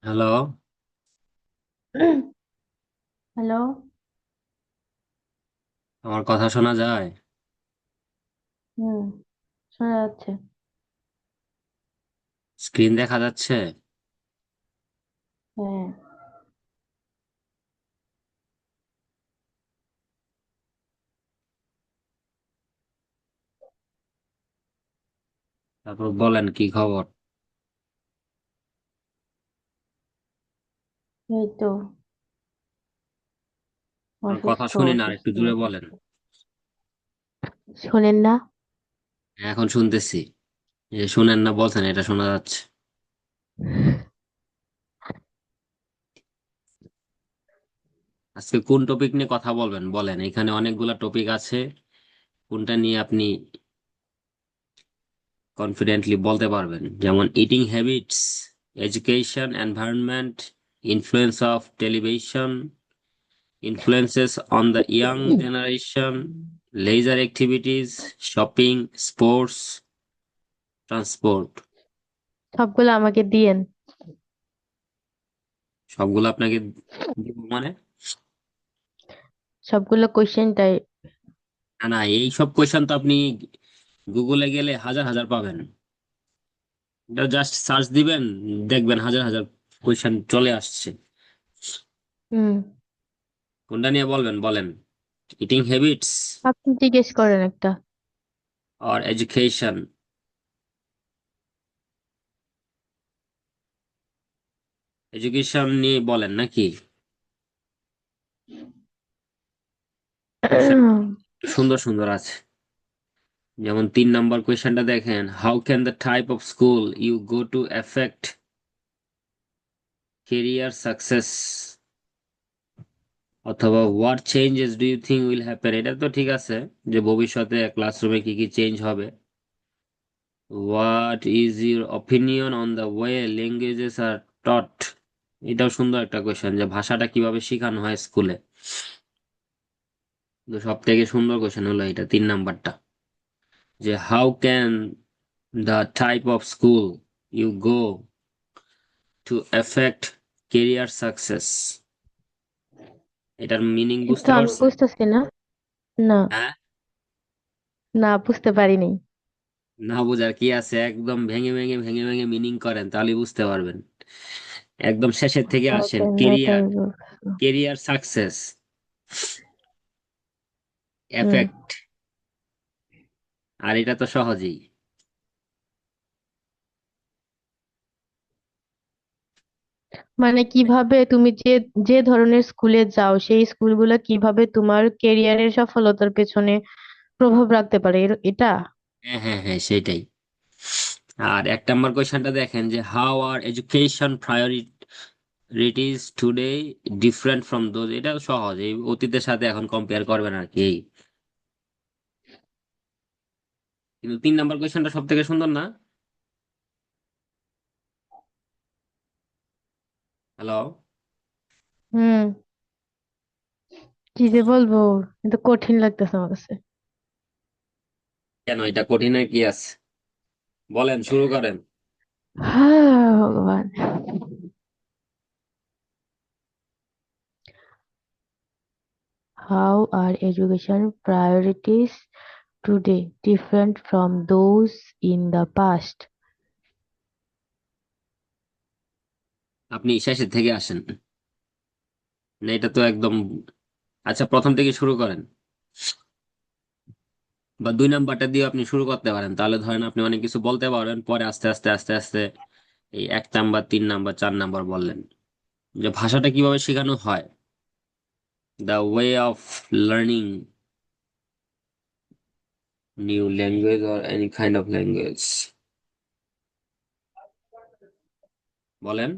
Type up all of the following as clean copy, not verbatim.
Hello. Hello. আমার কথা শোনা যায়? হুম, শোনা যাচ্ছে। স্ক্রিন দেখা যাচ্ছে? হ্যাঁ। তারপর বলেন কি খবর? এই তো আমার কথা অসুস্থ শুনি না, আর একটু অসুস্থ। জোরে বলেন। শোনেন না? হ্যাঁ, এখন শুনতেছি। এই যে শুনেন না বলছেন, এটা শোনা যাচ্ছে। আজকে কোন টপিক নিয়ে কথা বলবেন বলেন, এখানে অনেকগুলা টপিক আছে। কোনটা নিয়ে আপনি কনফিডেন্টলি বলতে পারবেন? যেমন eating habits, education, environment, influence of television, influences on the young generation, leisure activities, shopping, sports, transport. সবগুলো আমাকে দিয়েন। সবগুলো আপনাকে দিব মানে? সবগুলো কোশ্চেন টাই। না না, এই সব কোয়েশ্চেন তো আপনি গুগলে গেলে হাজার হাজার পাবেন। এটা জাস্ট সার্চ দিবেন, দেখবেন হাজার হাজার কোয়েশ্চেন চলে আসছে। হুম। কোনটা নিয়ে বলবেন বলেন? ইটিং হ্যাবিটস আপনি জিজ্ঞেস করেন একটা। আর এডুকেশন? এডুকেশন নিয়ে বলেন নাকি? কোয়েশ্চেন সুন্দর সুন্দর আছে। যেমন 3 নম্বর কোয়েশ্চেনটা দেখেন, how can the type of school you go to effect career success, অথবা what changes do you think will happen. এটা তো ঠিক আছে, যে ভবিষ্যতে ক্লাসরুমে কি কি চেঞ্জ হবে। What is your opinion on the way languages are taught. এটাও সুন্দর একটা কোয়েশ্চেন, যে ভাষাটা কিভাবে শেখানো হয় স্কুলে। তো সব থেকে সুন্দর কোয়েশ্চেন হলো এটা 3 নাম্বারটা, যে how can the type of school you go to effect career success. এটার মিনিং কিন্তু বুঝতে আমি পারছেন? বুঝতেছি না। না, হ্যাঁ। না বুঝতে পারিনি। না বোঝার কি আছে, একদম ভেঙে ভেঙে ভেঙে ভেঙে মিনিং করেন, তাহলে বুঝতে পারবেন। একদম শেষের থেকে হাউ আসেন, can the career, type of. Career success, hmm. Effect. আর এটা তো সহজেই। মানে কিভাবে তুমি যে যে ধরনের স্কুলে যাও সেই স্কুলগুলো কিভাবে তোমার কেরিয়ারের সফলতার পেছনে প্রভাব রাখতে পারে এটা। হ্যাঁ হ্যাঁ হ্যাঁ, সেটাই। আর 1 নম্বর কোয়েশ্চেনটা দেখেন, যে how R education priorities today different from those. এটা সহজ, এই অতীতের সাথে এখন কম্পেয়ার করবেন আর কি এই। কিন্তু 3 নম্বর কোয়েশ্চেনটা সব থেকে সুন্দর না? হ্যালো। হুম। কি যে বলবো, কিন্তু কঠিন লাগতেছে আমার কাছে। কেন, এটা কঠিনের কি আছে? বলেন, শুরু করেন। ভগবান। How are education priorities today different from those in the past? আপনি শেষের থেকে আসেন, না এটা তো একদম। আচ্ছা, প্রথম থেকে শুরু করেন, বা 2 নাম্বারটা দিয়ে আপনি শুরু করতে পারেন, তাহলে ধরেন আপনি অনেক কিছু বলতে পারবেন, পরে আস্তে আস্তে আস্তে আস্তে এই 1 নাম্বার, 3 নাম্বার, 4 নাম্বার বললেন, যে ভাষাটা কিভাবে শেখানো হয়, the way of learning new language or any kind of language. বলেন।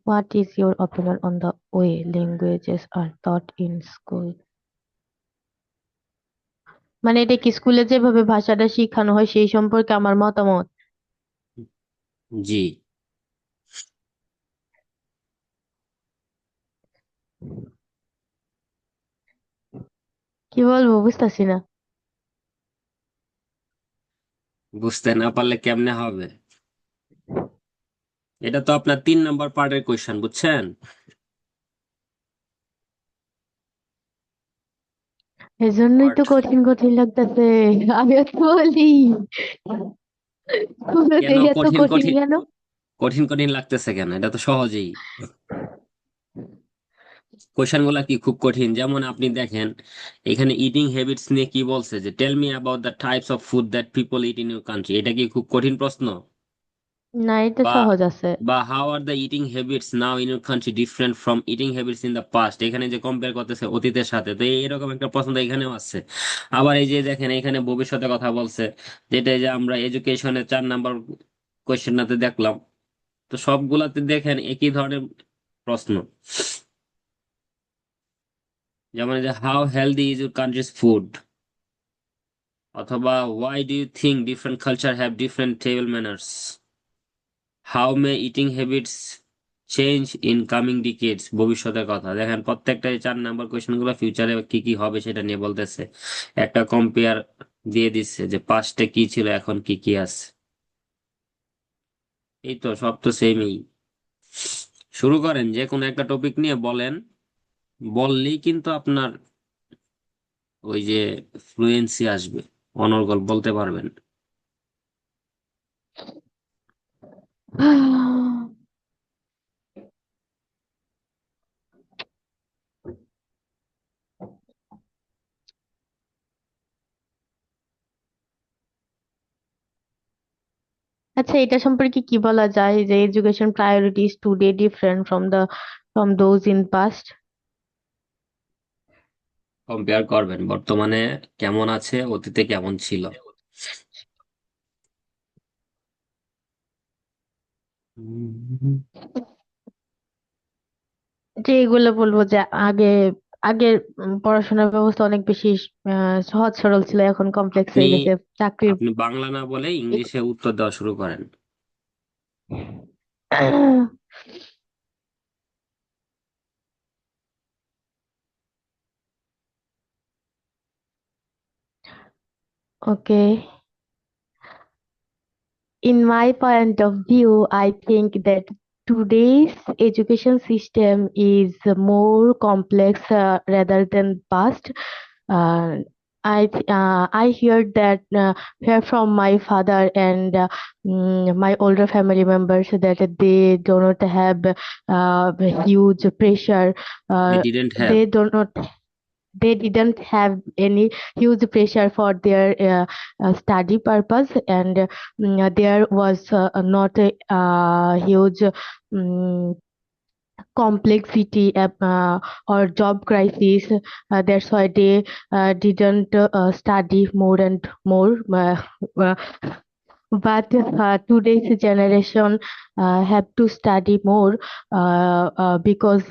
What is your opinion on the way languages are taught in school? মানে এটা কি স্কুলে যেভাবে ভাষাটা শেখানো হয় সেই সম্পর্কে আমার মতামত? জি। কি বলবো বুঝতেছি না। বুঝতে না পারলে কেমনে হবে? এটা তো আপনার 3 নাম্বার পার্টের কোয়েশ্চেন, বুঝছেন? এজন্যই পার্ট। তো কঠিন কঠিন লাগতেছে। আমি তো বলি কেন শুরুতেই এত কঠিন কঠিন কঠিন? কেন? কঠিন কঠিন লাগতেছে কেন? এটা তো সহজেই। কোয়েশ্চেন গুলা কি খুব কঠিন? যেমন আপনি দেখেন, এখানে ইটিং হ্যাবিটস নিয়ে কি বলছে, যে tell me about the types of food that people eat in your country. এটা কি খুব কঠিন প্রশ্ন? না, এটা বা সহজ আছে। How are the eating habits now in your country different from eating habits in the past. এখানে যে কম্পেয়ার করতেছে অতীতের সাথে, তো এরকম একটা প্রশ্ন তো এখানেও আছে। আবার এই যে দেখেন, এখানে ভবিষ্যতে কথা বলছে, যেটা এই যে আমরা এডুকেশনের 4 নাম্বার কোয়েশ্চেনটাতে দেখলাম। তো সবগুলাতে দেখেন একই ধরনের প্রশ্ন। যেমন এই যে how healthy is your country's food, অথবা why do you think different culture have different table manners, how may eating habits change in coming decades. ভবিষ্যতের কথা দেখেন, প্রত্যেকটা 4 নাম্বার কোয়েশ্চেন গুলো ফিউচারে কি কি হবে সেটা নিয়ে বলতেছে। একটা কম্পেয়ার দিয়ে দিচ্ছে যে পাস্টে কি ছিল, এখন কি কি আছে। এই তো সব তো সেমই। শুরু করেন, যে কোনো একটা টপিক নিয়ে বলেন, বললেই কিন্তু আপনার ওই যে ফ্লুয়েন্সি আসবে, অনর্গল বলতে পারবেন। আচ্ছা, এটা সম্পর্কে কি বলা যায় যে education priorities today different from those in past? Compare করবেন বর্তমানে কেমন আছে, অতীতে কেমন ছিল। উম, যে এগুলো বলবো যে আগে আগের পড়াশোনার ব্যবস্থা অনেক বেশি সহজ সরল ছিল, এখন কমপ্লেক্স আপনি হয়ে গেছে চাকরির। আপনি বাংলা না বলে ইংলিশে উত্তর দেওয়া শুরু করেন। ওকে, in my point of view, I think that today's education system is more complex rather than past. Uh, I heard that hear from my father and my older family members that they do not have huge pressure. They Uh, didn't have. they do not they didn't have any huge pressure for their study purpose, and there was not a huge um, complexity or job crisis. That's why they didn't study more and more. Uh, but today's generation have to study more because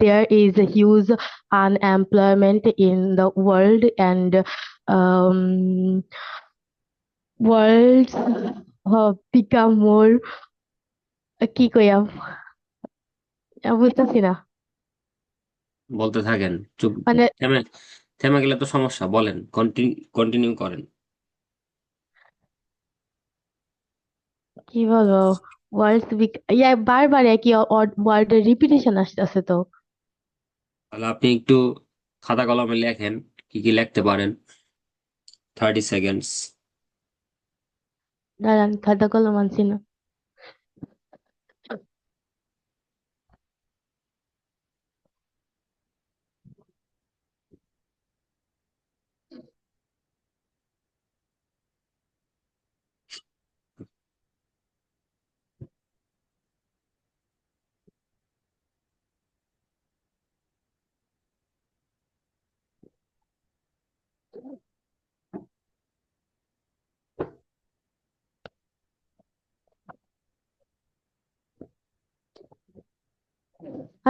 there is a huge unemployment in the world, and um, worlds become more কি কইয়াম বুঝতেছি না বলতে থাকেন, চুপ। মানে থেমে থেমে গেলে তো সমস্যা, বলেন, কন্টিনিউ করেন। কি বলবো, ওয়ার্ডস ইয়া বারবার একই ওয়ার্ডের রিপিটেশন আসতেছে তো। তাহলে আপনি একটু খাতা কলমে লেখেন, কি কি লিখতে পারেন। 30 সেকেন্ডস। দাঁড়ান, খাতা কলম আনছি না।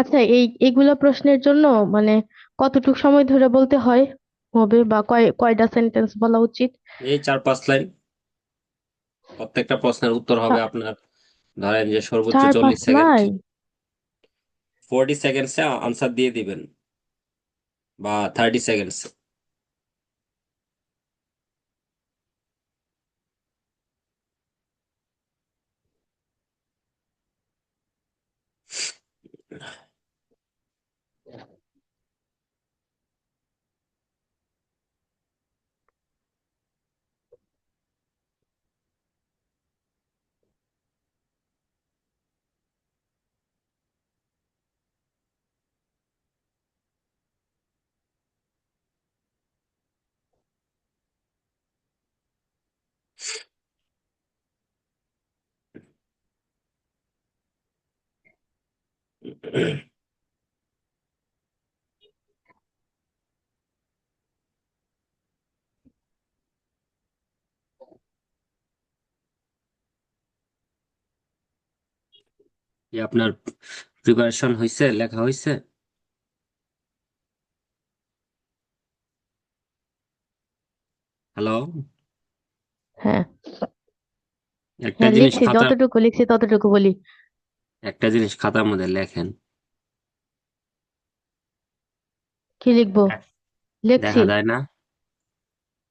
আচ্ছা, এইগুলা প্রশ্নের জন্য মানে কতটুকু সময় ধরে বলতে হবে বা কয়টা সেন্টেন্স বলা উচিত? এই 4-5 লাইন। প্রত্যেকটা প্রশ্নের উত্তর হবে চা- আপনার, ধরেন যে সর্বোচ্চ চার পাঁচ 40 সেকেন্ড। লাইন 40 সেকেন্ডসে আনসার দিয়ে দিবেন, বা 30 সেকেন্ডস। আপনার প্রিপারেশন হয়েছে, লেখা হয়েছে? হ্যালো? হ্যাঁ, একটা হ্যাঁ জিনিস লিখছি, খাতার যতটুকু লিখছি ততটুকু বলি। একটা জিনিস খাতার মধ্যে লেখেন। কি লিখবো? এক- লিখছি। দেখা যায় না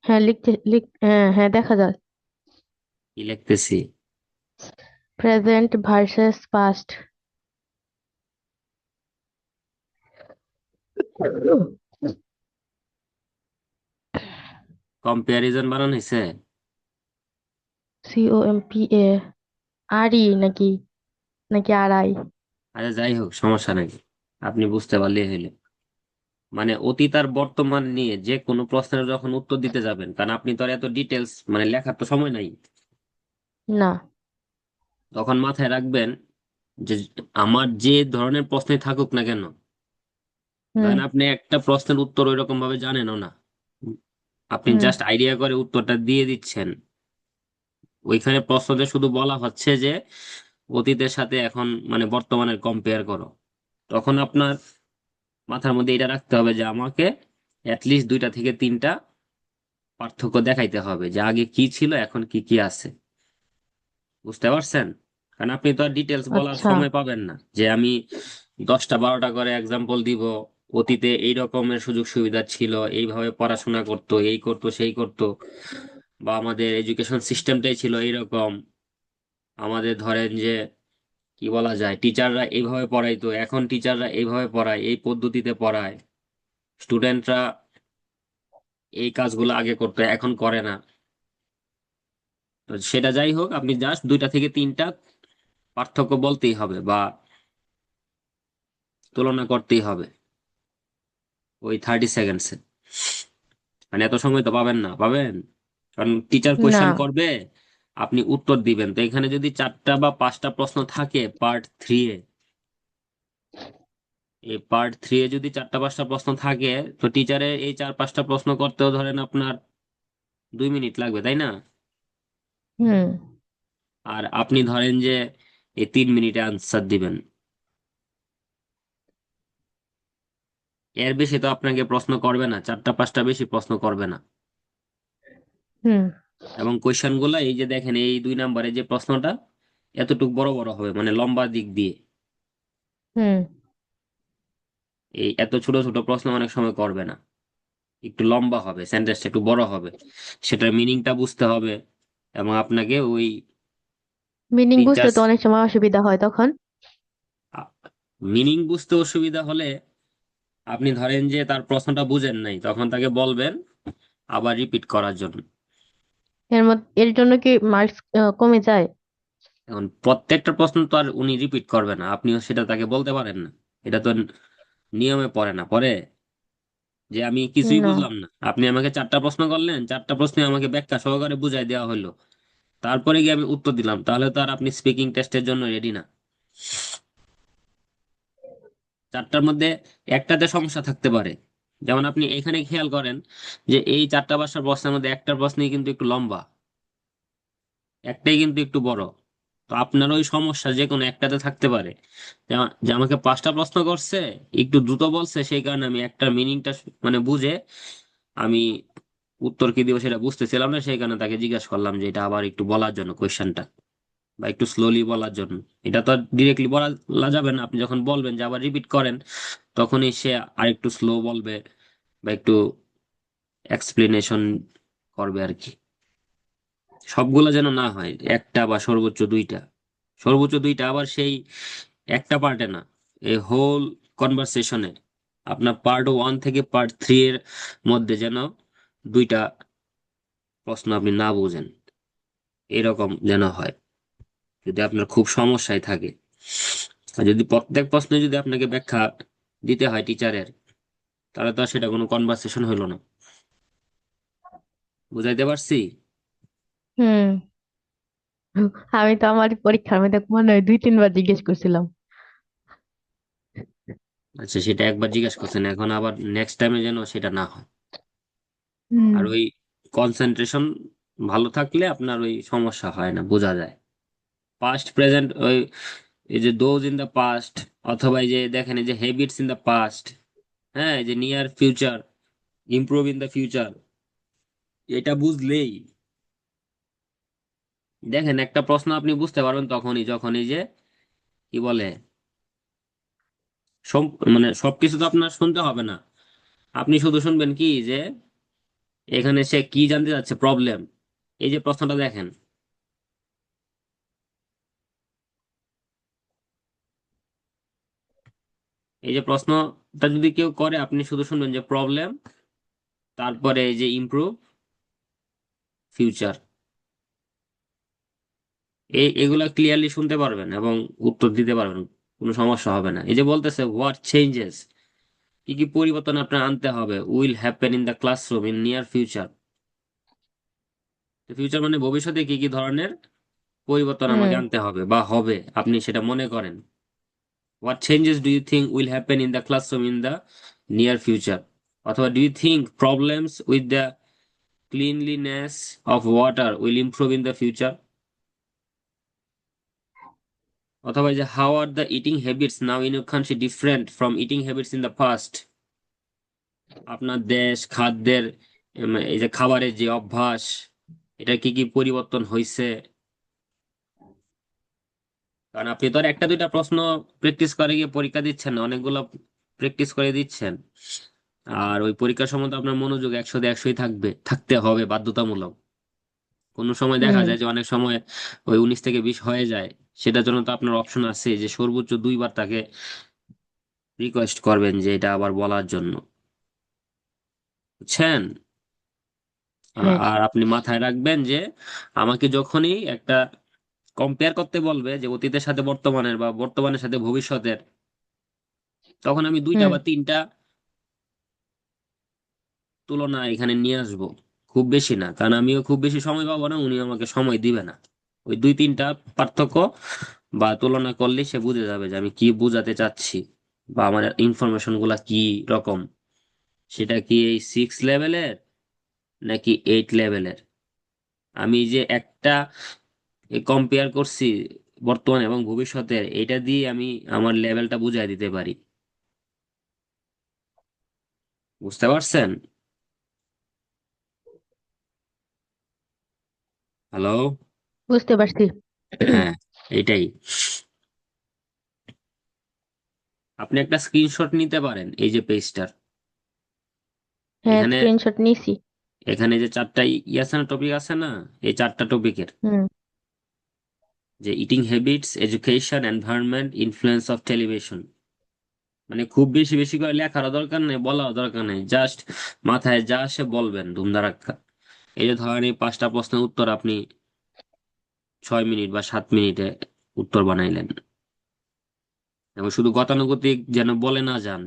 হ্যাঁ লিখতে হ্যাঁ হ্যাঁ দেখা যায়। কি লিখতেছি? Present versus past. কম্পারিজন বানানো হয়েছে? COMPA। আরই নাকি, নাকি আড়াই? আচ্ছা, যাই হোক, সমস্যা নাই, আপনি বুঝতে পারলে হইলে। মানে অতীত আর বর্তমান নিয়ে যে কোনো প্রশ্নের যখন উত্তর দিতে যাবেন, কারণ আপনি তো আর এত ডিটেলস মানে লেখার তো সময় নাই, না। তখন মাথায় রাখবেন যে আমার যে ধরনের প্রশ্নই থাকুক না কেন, হুম। ধরেন আপনি একটা প্রশ্নের উত্তর ওইরকম ভাবে জানেনও না, আপনি হুম। জাস্ট আইডিয়া করে উত্তরটা দিয়ে দিচ্ছেন, ওইখানে প্রশ্নতে শুধু বলা হচ্ছে যে অতীতের সাথে এখন মানে বর্তমানের কম্পেয়ার করো, তখন আপনার মাথার মধ্যে এটা রাখতে হবে যে আমাকে অ্যাটলিস্ট দুইটা থেকে তিনটা পার্থক্য দেখাইতে হবে, যে আগে কি ছিল এখন কি কি আছে। বুঝতে পারছেন? কারণ আপনি তো আর ডিটেলস বলার আচ্ছা। সময় পাবেন না যে আমি 10টা 12টা করে এক্সাম্পল দিব, অতীতে এই রকমের সুযোগ সুবিধা ছিল, এইভাবে পড়াশোনা করতো, এই করতো সেই করতো, বা আমাদের এডুকেশন সিস্টেমটাই ছিল এইরকম, আমাদের ধরেন যে কি বলা যায়, টিচাররা এইভাবে পড়াইতো, এখন টিচাররা এইভাবে পড়ায়, এই পদ্ধতিতে পড়ায়, স্টুডেন্টরা এই কাজগুলো আগে করতো এখন করে না। তো সেটা যাই হোক, আপনি জাস্ট দুইটা থেকে তিনটা পার্থক্য বলতেই হবে বা তুলনা করতেই হবে ওই 30 সেকেন্ডসে। মানে এত সময় তো পাবেন না, পাবেন? কারণ টিচার না। কোয়েশ্চেন করবে, আপনি উত্তর দিবেন, তো এখানে যদি 4টা বা 5টা প্রশ্ন থাকে পার্ট 3-এ, এই পার্ট 3-এ যদি 4টা 5টা প্রশ্ন থাকে, তো টিচারের এই 4-5টা প্রশ্ন করতেও ধরেন আপনার 2 মিনিট লাগবে, তাই না? হুম। আর আপনি ধরেন যে এই 3 মিনিটে আনসার দিবেন, এর বেশি তো আপনাকে প্রশ্ন করবে না, 4টা 5টা বেশি প্রশ্ন করবে না। হুম। এবং কোয়েশ্চেন গুলা এই যে দেখেন, এই 2 নম্বরে যে প্রশ্নটা এতটুকু বড় বড় হবে, মানে লম্বা দিক দিয়ে, হুম। এই এত ছোট ছোট প্রশ্ন অনেক সময় করবে না, একটু লম্বা হবে, সেন্টেন্সটা একটু বড় হবে, সেটার মিনিংটা বুঝতে হবে, এবং আপনাকে ওই মিনিং তিন বুঝতে চার তো অনেক সময় অসুবিধা হয় তখন। মিনিং বুঝতে অসুবিধা হলে আপনি ধরেন যে তার প্রশ্নটা বুঝেন নাই, তখন তাকে বলবেন আবার রিপিট করার জন্য। এর জন্য কি মার্কস কমে যায়? এখন প্রত্যেকটা প্রশ্ন তো আর উনি রিপিট করবে না, আপনিও সেটা তাকে বলতে পারেন না, এটা তো নিয়মে পড়ে না, পড়ে যে আমি কিছুই না। বুঝলাম না, আপনি আমাকে 4টা প্রশ্ন করলেন, 4টা প্রশ্নে আমাকে ব্যাখ্যা সহকারে বুঝাই দেওয়া হলো, তারপরে গিয়ে আমি উত্তর দিলাম, তাহলে তো আর আপনি স্পিকিং টেস্টের জন্য রেডি না। 4টার মধ্যে একটাতে সমস্যা থাকতে পারে, যেমন আপনি এখানে খেয়াল করেন যে এই 4টা 5টা প্রশ্নের মধ্যে একটা প্রশ্নই কিন্তু একটু লম্বা, একটাই কিন্তু একটু বড়, তো আপনার ওই সমস্যা যে কোনো একটাতে থাকতে পারে, যে আমাকে 5টা প্রশ্ন করছে, একটু দ্রুত বলছে, সেই কারণে আমি একটা মিনিংটা মানে বুঝে আমি উত্তর কি দিব সেটা বুঝতেছিলাম না, সেই কারণে তাকে জিজ্ঞাসা করলাম যে এটা আবার একটু বলার জন্য কোয়েশ্চেনটা, বা একটু স্লোলি বলার জন্য। এটা তো ডিরেক্টলি বলা যাবে না, আপনি যখন বলবেন যে আবার রিপিট করেন, তখনই সে আরেকটু স্লো বলবে বা একটু এক্সপ্লেনেশন করবে আর কি। সবগুলা যেন না হয়, একটা বা সর্বোচ্চ 2টা, সর্বোচ্চ 2টা আবার সেই একটা পার্টে না, এই হোল কনভারসেশনে আপনার পার্ট 1 থেকে পার্ট 3 এর মধ্যে যেন 2টা প্রশ্ন আপনি না বুঝেন, এরকম যেন হয়, যদি আপনার খুব সমস্যায় থাকে। আর যদি প্রত্যেক প্রশ্নে যদি আপনাকে ব্যাখ্যা দিতে হয় টিচারের, তাহলে তো আর সেটা কোনো কনভারসেশন হলো না। বুঝাইতে পারছি? হুম। আমি তো আমার পরীক্ষার মধ্যে মনে হয় 2-3 বার জিজ্ঞেস করছিলাম। আচ্ছা, সেটা একবার জিজ্ঞেস করছেন, এখন আবার নেক্সট টাইমে যেন সেটা না হয়। হুম। আর ওই কনসেন্ট্রেশন ভালো থাকলে আপনার ওই সমস্যা হয় না, বোঝা যায়। পাস্ট প্রেজেন্ট ওই, এই যে দোজ ইন দ্য পাস্ট, অথবা এই যে দেখেন এই যে হ্যাবিটস ইন দ্য পাস্ট, হ্যাঁ, এই যে near future, improve in the future, এটা বুঝলেই দেখেন একটা প্রশ্ন আপনি বুঝতে পারবেন তখনই যখন এই যে কি বলে সব, মানে সবকিছু তো আপনার শুনতে হবে না, আপনি শুধু শুনবেন কি যে এখানে সে কি জানতে চাচ্ছে, প্রবলেম। এই যে প্রশ্নটা দেখেন, এই যে প্রশ্নটা যদি কেউ করে আপনি শুধু শুনবেন যে প্রবলেম, তারপরে এই যে ইমপ্রুভ ফিউচার, এগুলা ক্লিয়ারলি শুনতে পারবেন এবং উত্তর দিতে পারবেন, কোনো সমস্যা হবে না। এই যে বলতেছে হোয়াট চেঞ্জেস, কি কি পরিবর্তন আপনার আনতে হবে, will happen in the classroom in near future. Future মানে ভবিষ্যতে কি কি ধরনের পরিবর্তন আমাকে হুম। আনতে হবে বা হবে আপনি সেটা মনে করেন। What changes do you think will happen in the classroom in the near future, অথবা do you think problems with the cleanliness of water will improve in the future, অথবা এই যে how are the eating habits now in your country different from eating habits in the past. আপনার দেশ খাদ্যের এই যে খাবারের যে অভ্যাস, এটা কি কি পরিবর্তন হয়েছে। কারণ আপনি তো আর একটা দুইটা প্রশ্ন প্র্যাকটিস করে গিয়ে পরীক্ষা দিচ্ছেন না, অনেকগুলো প্র্যাকটিস করে দিচ্ছেন। আর ওই পরীক্ষার সময় তো আপনার মনোযোগ 100-তে 100ই থাকবে, থাকতে হবে বাধ্যতামূলক। কোনো সময় দেখা হুম। যায় যে অনেক সময় ওই 19 থেকে 20 হয়ে যায়, সেটার জন্য তো আপনার অপশন আছে যে সর্বোচ্চ 2বার তাকে রিকোয়েস্ট করবেন যে এটা আবার বলার জন্য, বুঝছেন? হ্যাঁ। আর আপনি মাথায় রাখবেন যে আমাকে যখনই একটা কম্পেয়ার করতে বলবে যে অতীতের সাথে বর্তমানের বা বর্তমানের সাথে ভবিষ্যতের, তখন আমি দুইটা হুম। বা তিনটা তুলনা এখানে নিয়ে আসবো, খুব বেশি না, কারণ আমিও খুব বেশি সময় পাবো না, উনি আমাকে সময় দিবে না। ওই দুই তিনটা পার্থক্য বা তুলনা করলে সে বুঝে যাবে যে আমি কি বোঝাতে চাচ্ছি বা আমার ইনফরমেশন গুলা কি রকম, সেটা কি এই 6 লেভেলের নাকি 8 লেভেলের। আমি যে একটা কম্পেয়ার করছি বর্তমান এবং ভবিষ্যতের, এটা দিয়ে আমি আমার লেভেলটা বুঝাই দিতে পারি। বুঝতে পারছেন? হ্যালো? বুঝতে পারছি। হ্যাঁ, এইটাই। আপনি একটা স্ক্রিনশট নিতে পারেন এই যে পেজটার, হ্যাঁ, এখানে স্ক্রিনশট নিছি। এখানে যে চারটা আছে না, টপিক আছে না, এই চারটা টপিকের হুম। যে eating habits, education, environment, influence of television, মানে খুব বেশি বেশি করে লেখারও দরকার নেই, বলারও দরকার নেই, জাস্ট মাথায় যা আসে বলবেন ধুমধারাক্কা। এই যে ধরেন এই 5টা প্রশ্নের উত্তর আপনি 6 মিনিট বা 7 মিনিটে উত্তর বানাইলেন, এবং শুধু গতানুগতিক যেন বলে না যান,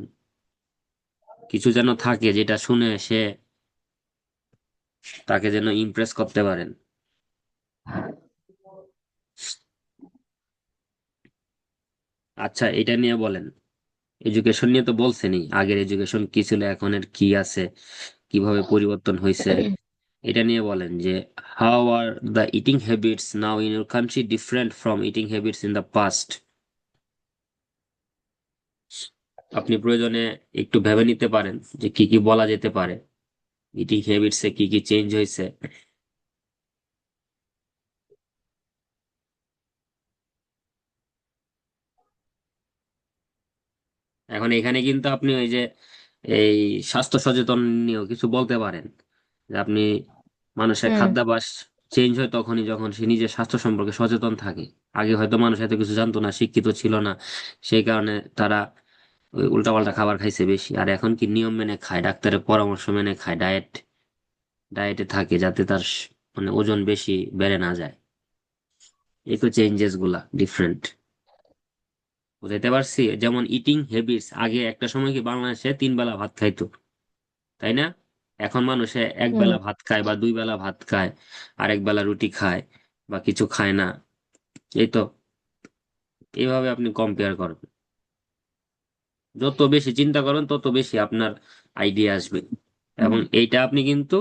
কিছু যেন থাকে যেটা শুনে সে, তাকে যেন ইমপ্রেস করতে পারেন। আচ্ছা, এটা নিয়ে বলেন। এডুকেশন নিয়ে তো বলছেনই, আগের এডুকেশন কি ছিল, এখনের কি আছে, কিভাবে পরিবর্তন হয়েছে, এটা নিয়ে বলেন যে how are the eating habits now in your country different from eating habits in the past. আপনি প্রয়োজনে একটু ভেবে নিতে পারেন যে কি কি বলা যেতে পারে, ইটিং হ্যাবিটসে কি কি চেঞ্জ হয়েছে। এখন এখানে কিন্তু আপনি ওই যে এই স্বাস্থ্য সচেতন নিয়েও কিছু বলতে পারেন, যে আপনি মানুষের হুম। খাদ্যাভ্যাস চেঞ্জ হয় তখনই যখন সে নিজের স্বাস্থ্য সম্পর্কে সচেতন থাকে। আগে হয়তো মানুষ এত কিছু জানতো না, শিক্ষিত ছিল না, সেই কারণে তারা ওই উল্টাপাল্টা খাবার খাইছে বেশি। আর এখন কি নিয়ম মেনে খায়, ডাক্তারের পরামর্শ মেনে খায়, ডায়েটে থাকে যাতে তার মানে ওজন বেশি বেড়ে না যায়। এই তো চেঞ্জেস গুলা ডিফারেন্ট, বুঝাইতে পারছি? যেমন ইটিং হ্যাবিটস, আগে একটা সময় কি বাংলাদেশে 3 বেলা ভাত খাইতো, তাই না? এখন মানুষে হুম। একবেলা ভাত খায় বা 2 বেলা ভাত খায়, আরেক বেলা রুটি খায় বা কিছু খায় না। এই তো, এইভাবে আপনি কম্পেয়ার করবেন। যত বেশি চিন্তা করবেন তত বেশি আপনার আইডিয়া আসবে। এবং এইটা আপনি কিন্তু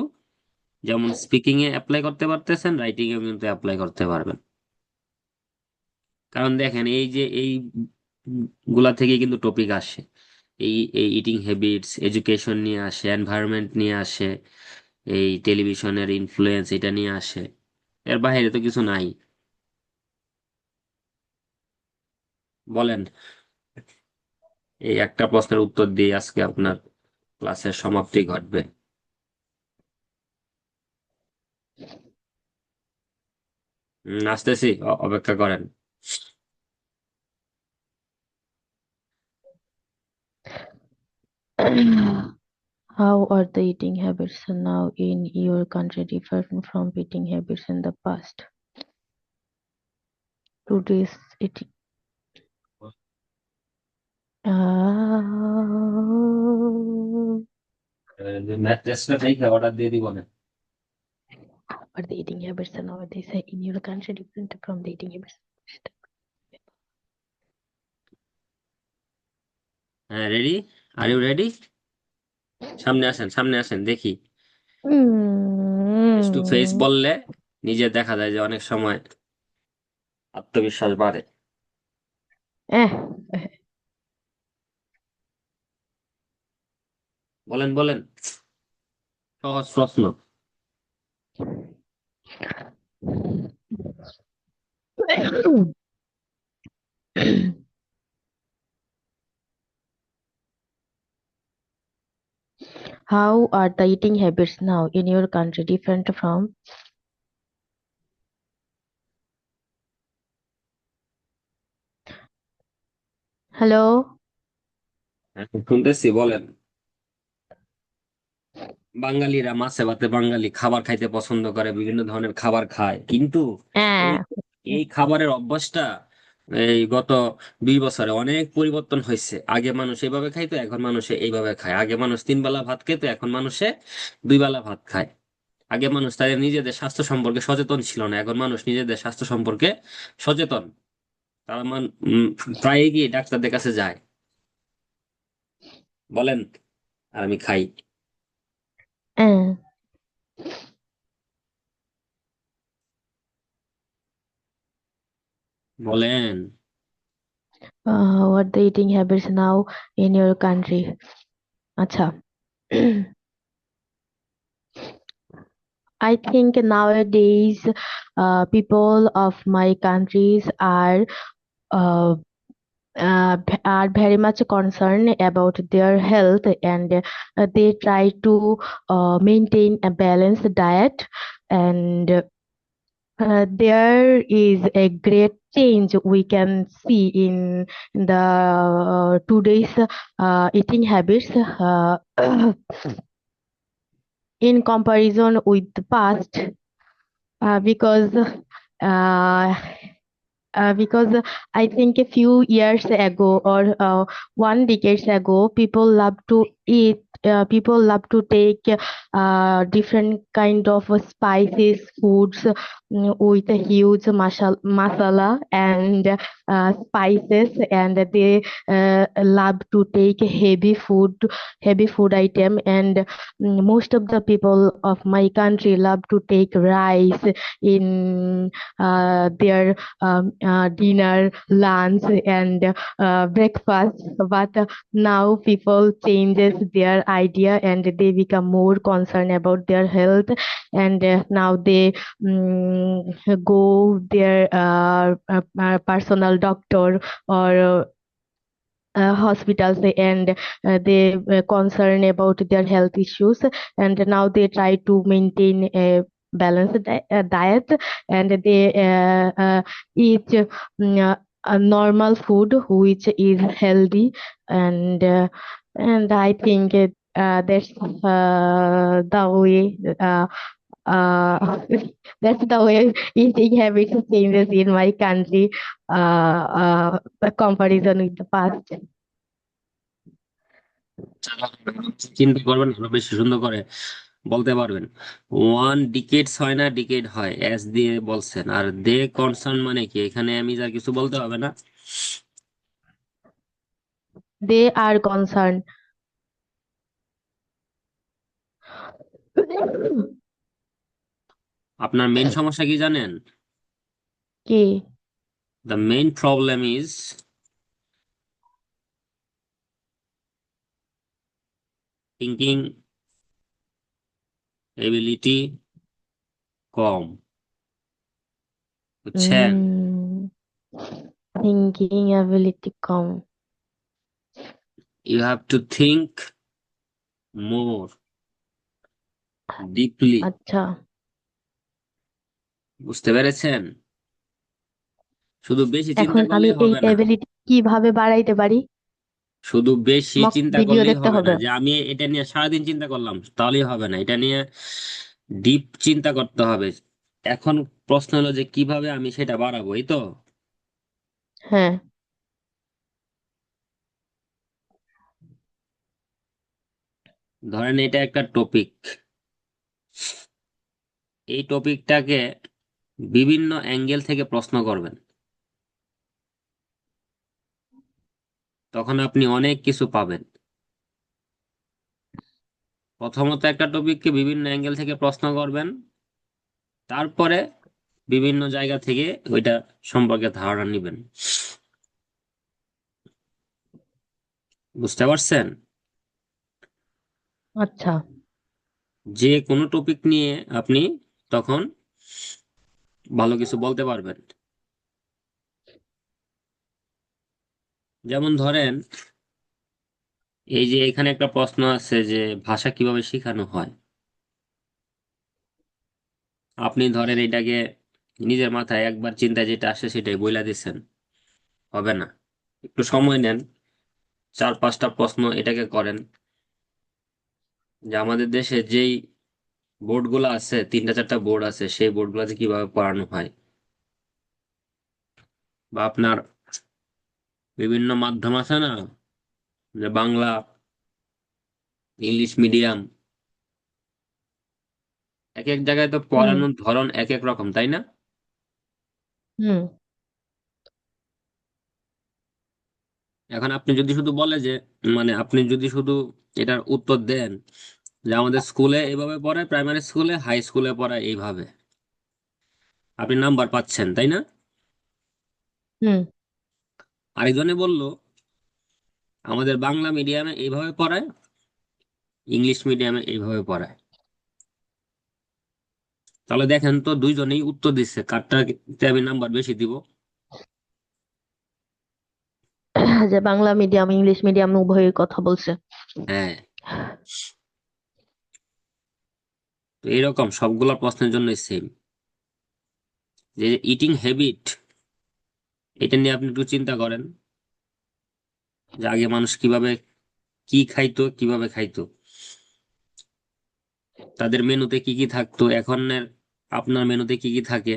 যেমন স্পিকিং এ অ্যাপ্লাই করতে পারতেছেন, রাইটিং এও কিন্তু অ্যাপ্লাই করতে পারবেন। কারণ দেখেন এই যে এই গুলা থেকে কিন্তু টপিক আসে, এই এই ইটিং হ্যাবিটস, এডুকেশন নিয়ে আসে, এনভায়রনমেন্ট নিয়ে আসে, এই টেলিভিশনের ইনফ্লুয়েন্স এটা নিয়ে আসে। এর বাইরে তো কিছু নাই। বলেন, এই একটা প্রশ্নের উত্তর দিয়ে আজকে আপনার ক্লাসের সমাপ্তি ঘটবে। আসতেছি, অপেক্ষা করেন। How are the eating habits now in your country different from eating habits in the past? Today's eating. Uh, ম্যাট্রেসটা ঠিক অর্ডার দিয়ে দিব না। how are the eating habits nowadays in your country different from the eating habits? হ্যাঁ, ready? Are you ready? সামনে আসেন, সামনে আসেন, দেখি। Face to face Mm. বললে নিজে দেখা যায় যে অনেক সময় আত্মবিশ্বাস বাড়ে। Eh. বলেন বলেন, সহজ প্রশ্ন। How are the eating habits now in your country different from? Hello? হ্যাঁ, শুনতেছি, বলেন। বাঙালিরা মাছে ভাতে বাঙালি খাবার খাইতে পছন্দ করে, বিভিন্ন ধরনের খাবার খায়, কিন্তু এই Eh. এই খাবারের অভ্যাসটা এই গত 20 বছরে অনেক পরিবর্তন হয়েছে। আগে মানুষ এইভাবে খাইতো, এখন মানুষে এইভাবে খায়। আগে মানুষ 3 বেলা ভাত খেত, এখন মানুষে 2 বেলা ভাত খায়। আগে মানুষ তাদের নিজেদের স্বাস্থ্য সম্পর্কে সচেতন ছিল না, এখন মানুষ নিজেদের স্বাস্থ্য সম্পর্কে সচেতন। তারা প্রায় গিয়ে ডাক্তারদের কাছে যায়। বলেন, আর আমি খাই। Eh. বলেন। What the eating habits now in your country? Acha. I think nowadays, people of my countries uh, are very much concerned about their health, and they try to maintain a balanced diet, and there is a great change we can see in the today's eating habits in comparison with the past, because uh, because I think a few years ago or 1 decade ago, people love to eat. People love to take different kind of spices foods, with a huge masala and spices, and they love to take heavy food item, and most of the people of my country love to take rice in their dinner, lunch, and breakfast. But now people changes their idea, and they become more concerned about their health, and now they go their personal doctor or hospitals, and they concern about their health issues, and now they try to maintain a balanced diet, and they eat a normal food which is healthy, and I think that's the way that's the way eating habits changes in my country, comparison with the past. চিন্তা করবেন, আরো বেশি সুন্দর করে বলতে পারবেন। 1 ডিকেডস হয় না, ডিকেড হয়, এস দিয়ে বলছেন। আর দে কনসার্ন মানে কি? এখানে আমি আর কিছু বলতে হবে না। They are concerned. আপনার মেইন সমস্যা কি জানেন? কি? The main problem is thinking ability কম, বুঝছেন? Mm, thinking ability com. You have to think more deeply. আচ্ছা, বুঝতে পেরেছেন? শুধু বেশি চিন্তা এখন আমি করলেই এই হবে না। এবিলিটি কিভাবে বাড়াইতে পারি? শুধু বেশি মক চিন্তা ভিডিও করলেই দেখতে হবে না হবে? যে আমি এটা নিয়ে সারাদিন চিন্তা করলাম, তাহলেই হবে না। এটা নিয়ে ডিপ চিন্তা করতে হবে। এখন প্রশ্ন হলো যে কিভাবে আমি সেটা বাড়াবো, এই তো। হ্যাঁ। ধরেন এটা একটা টপিক, এই টপিকটাকে বিভিন্ন অ্যাঙ্গেল থেকে প্রশ্ন করবেন, তখন আপনি অনেক কিছু পাবেন। প্রথমত একটা টপিককে বিভিন্ন অ্যাঙ্গেল থেকে প্রশ্ন করবেন, তারপরে বিভিন্ন জায়গা থেকে ওইটা সম্পর্কে ধারণা নিবেন। বুঝতে পারছেন? আচ্ছা। যে কোনো টপিক নিয়ে আপনি তখন ভালো কিছু বলতে পারবেন। যেমন ধরেন, এই যে এখানে একটা প্রশ্ন আছে যে ভাষা কিভাবে শেখানো হয়। আপনি ধরেন এটাকে নিজের মাথায় একবার চিন্তা যেটা আসে সেটাই বইলা দিচ্ছেন, হবে না। একটু সময় নেন, 4-5টা প্রশ্ন এটাকে করেন যে আমাদের দেশে যেই বোর্ডগুলো আছে, 3টা 4টা বোর্ড আছে, সেই বোর্ডগুলোতে কিভাবে পড়ানো হয়, বা আপনার বিভিন্ন মাধ্যম আছে না, যে বাংলা, ইংলিশ মিডিয়াম, এক এক জায়গায় তো হুম। পড়ানোর ধরন এক এক রকম, তাই না? হুম। এখন আপনি যদি শুধু বলে যে, মানে আপনি যদি শুধু এটার উত্তর দেন যে আমাদের স্কুলে এইভাবে পড়ায়, প্রাইমারি স্কুলে, হাই স্কুলে পড়ায় এইভাবে, আপনি নাম্বার পাচ্ছেন, তাই না? হুম। আরেকজনে বলল আমাদের বাংলা মিডিয়ামে এইভাবে পড়ায়, ইংলিশ মিডিয়ামে এইভাবে পড়ায়। তাহলে দেখেন তো দুইজনেই উত্তর দিচ্ছে, কারটাতে আমি নাম্বার বেশি দিব? যে বাংলা মিডিয়াম ইংলিশ মিডিয়াম উভয়ের কথা বলছে। হ্যাঁ। তো এরকম সবগুলা প্রশ্নের জন্য সেম, যে ইটিং হ্যাবিট, এটা নিয়ে আপনি একটু চিন্তা করেন যে আগে মানুষ কিভাবে কি খাইতো, কিভাবে খাইতো, তাদের মেনুতে কি কি থাকতো, এখনের আপনার মেনুতে কি কি থাকে।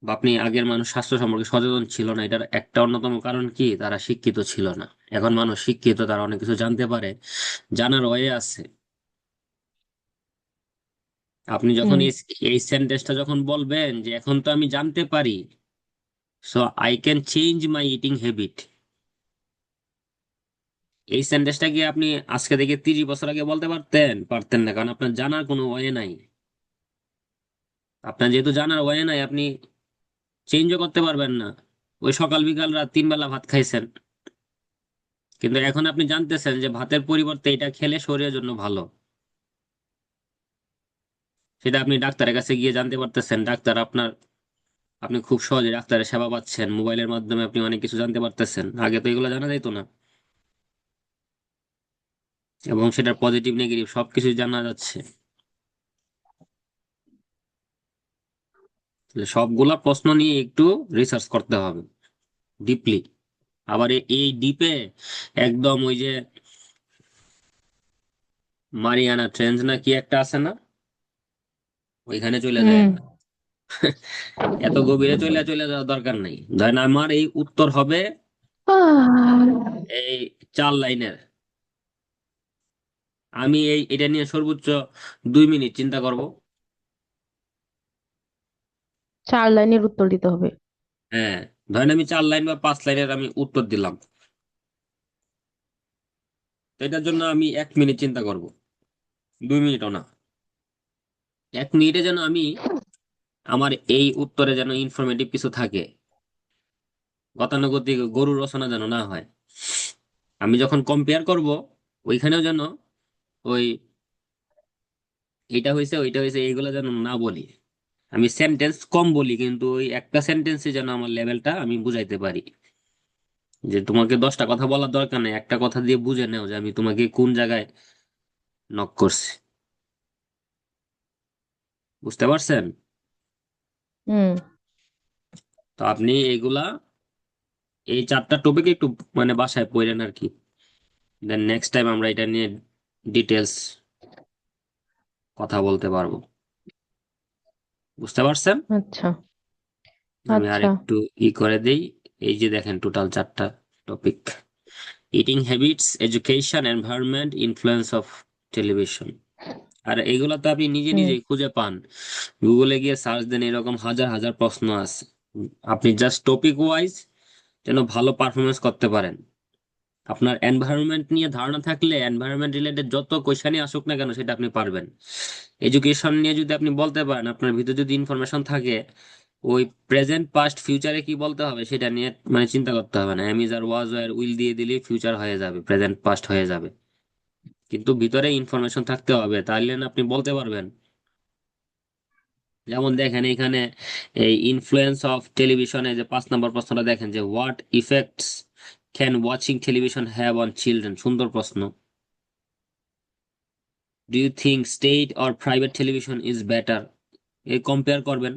বা আপনি আগের মানুষ স্বাস্থ্য সম্পর্কে সচেতন ছিল না, এটার একটা অন্যতম কারণ কি, তারা শিক্ষিত ছিল না। এখন মানুষ শিক্ষিত, তারা অনেক কিছু জানতে পারে, জানার ওয়ে আছে। আপনি যখন হুম। এই এই সেন্টেন্সটা যখন বলবেন যে এখন তো আমি জানতে পারি, so I can change my eating habit, এই সেন্টেন্সটা কি আপনি আজকে থেকে 30 বছর আগে বলতে পারতেন? পারতেন না, কারণ আপনার জানার কোনো ওয়ে নাই। আপনার যেহেতু জানার ওয়ে নাই, আপনি চেঞ্জও করতে পারবেন না। ওই সকাল বিকাল রাত 3 বেলা ভাত খাইছেন, কিন্তু এখন আপনি জানতেছেন যে ভাতের পরিবর্তে এটা খেলে শরীরের জন্য ভালো। সেটা আপনি ডাক্তারের কাছে গিয়ে জানতে পারতেছেন, ডাক্তার আপনার, আপনি খুব সহজে ডাক্তারের সেবা পাচ্ছেন, মোবাইলের মাধ্যমে আপনি অনেক কিছু জানতে পারতেছেন, আগে তো এগুলো জানা যেত না। এবং সেটার পজিটিভ নেগেটিভ সবকিছু জানা যাচ্ছে। তাহলে সবগুলা প্রশ্ন নিয়ে একটু রিসার্চ করতে হবে ডিপলি। আবার এই ডিপে একদম ওই যে মারিয়ানা ট্রেঞ্চ না কি একটা আছে না, ওইখানে চলে যায় হুম। না। এত গভীরে চলে চলে যাওয়ার দরকার নেই। ধরেন আমার এই উত্তর হবে আহ, এই 4 লাইনের, আমি এটা নিয়ে সর্বোচ্চ 2 মিনিট চিন্তা করব। 4 লাইনের উত্তর দিতে হবে? হ্যাঁ, ধরেন আমি 4 লাইন বা 5 লাইনের আমি উত্তর দিলাম, তো এটার জন্য আমি 1 মিনিট চিন্তা করব, 2 মিনিটও না। 1 মিনিটে যেন আমি আমার এই উত্তরে যেন ইনফরমেটিভ কিছু থাকে, গতানুগতিক গরু রচনা যেন না হয়। আমি যখন কম্পেয়ার করব, ওইখানেও যেন ওই এটা হয়েছে ওইটা হয়েছে এইগুলো যেন না বলি। আমি সেন্টেন্স কম বলি, কিন্তু ওই একটা সেন্টেন্সে যেন আমার লেভেলটা আমি বুঝাইতে পারি। যে তোমাকে 10টা কথা বলার দরকার নেই, একটা কথা দিয়ে বুঝে নেও যে আমি তোমাকে কোন জায়গায় নক করছি। বুঝতে পারছেন? হুম। তো আপনি এইগুলা, এই 4টা টপিক একটু মানে বাসায় পড়েন আর কি। দেন নেক্সট টাইম আমরা এটা নিয়ে ডিটেলস কথা বলতে পারবো। বুঝতে পারছেন? আচ্ছা। আমি আর আচ্ছা। একটু করে দেই। এই যে দেখেন, টোটাল 4টা topic: eating habits, education, environment, influence of television. আর এইগুলা তো আপনি নিজে হুম। নিজেই খুঁজে পান, গুগলে গিয়ে সার্চ দেন, এরকম হাজার হাজার প্রশ্ন আছে। আপনি জাস্ট টপিক ওয়াইজ যেন ভালো পারফরমেন্স করতে পারেন। আপনার এনভায়রনমেন্ট নিয়ে ধারণা থাকলে এনভায়রনমেন্ট রিলেটেড যত কোশ্চেনই আসুক না কেন সেটা আপনি পারবেন। এডুকেশন নিয়ে যদি আপনি বলতে পারেন, আপনার ভিতরে যদি ইনফরমেশন থাকে, ওই প্রেজেন্ট পাস্ট ফিউচারে কি বলতে হবে সেটা নিয়ে মানে চিন্তা করতে হবে না। Am is are was are will দিয়ে দিলে ফিউচার হয়ে যাবে, প্রেজেন্ট পাস্ট হয়ে যাবে। কিন্তু ভিতরে ইনফরমেশন থাকতে হবে, তাহলে না আপনি বলতে পারবেন। যেমন দেখেন এখানে, এই ইনফ্লুয়েন্স অফ টেলিভিশনে যে 5 নম্বর প্রশ্নটা দেখেন, যে what effects can watching television have on children. সুন্দর প্রশ্ন। Do you think state or private television is better? এই কম্পেয়ার করবেন।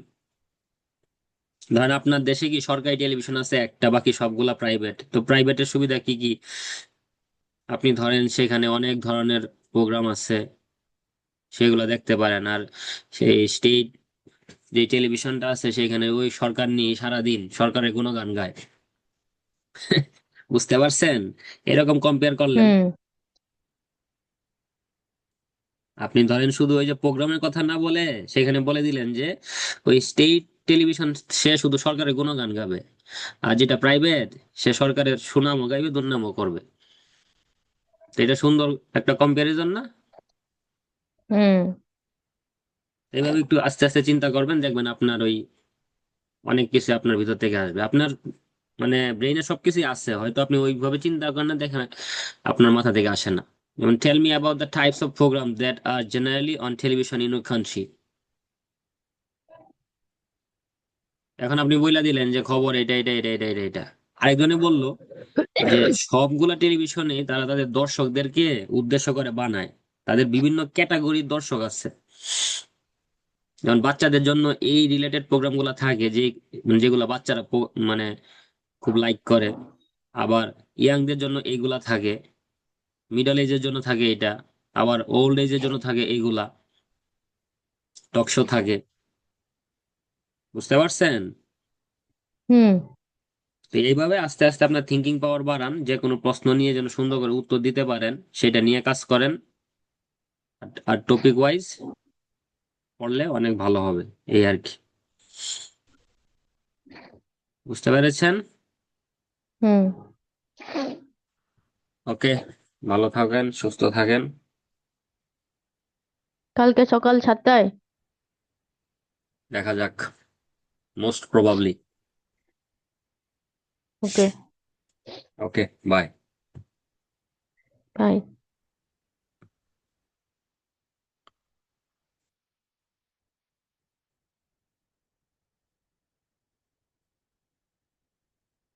ধরেন আপনার দেশে কি সরকারি টেলিভিশন আছে একটা, বাকি সবগুলা প্রাইভেট, তো প্রাইভেটের সুবিধা কি কি? আপনি ধরেন সেখানে অনেক ধরনের প্রোগ্রাম আছে, সেগুলো দেখতে পারেন। আর সেই স্টেট যে টেলিভিশনটা আছে সেখানে ওই সরকার নিয়ে সারাদিন সরকারের গুণগান গায়। বুঝতে পারছেন? এরকম কম্পেয়ার করলেন। হুম। আপনি ধরেন শুধু ওই যে প্রোগ্রামের কথা না বলে সেখানে বলে দিলেন যে ওই স্টেট টেলিভিশন সে শুধু সরকারের গুণগান গাবে, আর যেটা প্রাইভেট সে সরকারের সুনামও গাইবে, দুর্নামও করবে। তো এটা সুন্দর একটা কম্প্যারিজন না? হুম। এইভাবে একটু আস্তে আস্তে চিন্তা করবেন, দেখবেন আপনার ওই অনেক কিছু আপনার ভিতর থেকে আসবে। আপনার মানে ব্রেইনে সবকিছুই আছে, হয়তো আপনি ওইভাবে চিন্তা করেন না, দেখেন আপনার মাথা থেকে আসে না। যেমন tell me about the types of programme that are generally on television in your country. এখন আপনি বইলা দিলেন যে খবর এটা এটা এটা এটা এটা এটা। আরেকজনে বলল যে সবগুলা টেলিভিশনে তারা তাদের দর্শকদেরকে উদ্দেশ্য করে বানায়, তাদের বিভিন্ন ক্যাটাগরির দর্শক আছে। যেমন বাচ্চাদের জন্য এই রিলেটেড প্রোগ্রামগুলো থাকে, যে যেগুলো বাচ্চারা মানে খুব লাইক করে। আবার ইয়াংদের জন্য এইগুলা থাকে, মিডল এজের জন্য থাকে এটা, আবার ওল্ড এজের জন্য থাকে এইগুলা, টক শো থাকে। বুঝতে পারছেন? হুম। তো এইভাবে আস্তে আস্তে আপনার থিঙ্কিং পাওয়ার বাড়ান, যে কোনো প্রশ্ন নিয়ে যেন সুন্দর করে উত্তর দিতে পারেন সেটা নিয়ে কাজ করেন। আর টপিক ওয়াইজ পড়লে অনেক ভালো হবে, এই আর কি। বুঝতে পেরেছেন? হুম। ওকে, ভালো থাকেন, সুস্থ থাকেন। কালকে সকাল 7টায়। দেখা যাক, most probably. Okay. Okay, bye. By.